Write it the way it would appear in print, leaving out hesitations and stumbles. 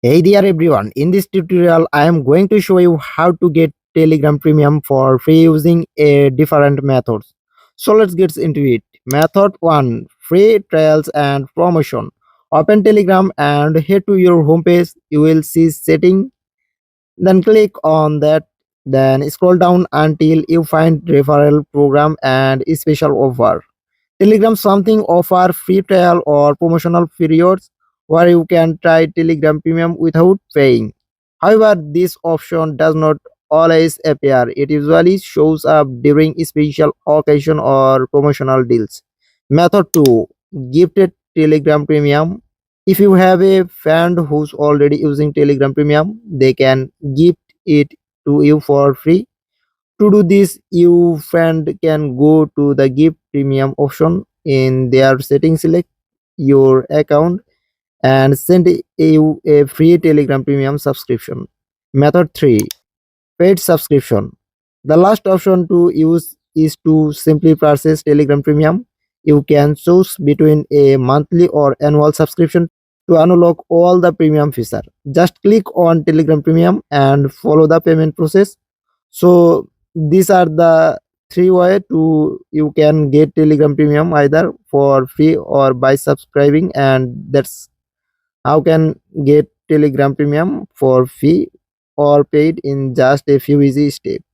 Hey there everyone, in this tutorial I am going to show you how to get Telegram Premium for free using a different methods. So let's get into it. Method 1, free trials and promotion. Open Telegram and head to your homepage. You will see setting, then click on that, then scroll down until you find referral program and special offer. Telegram something offer free trial or promotional periods where you can try Telegram Premium without paying. However, this option does not always appear. It usually shows up during special occasion or promotional deals. Method 2, gifted Telegram Premium. If you have a friend who's already using Telegram Premium, they can gift it to you for free. To do this, your friend can go to the gift premium option in their settings, select your account and send you a free Telegram Premium subscription. Method 3, paid subscription. The last option to use is to simply purchase Telegram Premium. You can choose between a monthly or annual subscription to unlock all the premium feature. Just click on Telegram Premium and follow the payment process. So these are the three way to you can get Telegram Premium either for free or by subscribing, and that's how can get Telegram Premium for free or paid in just a few easy steps.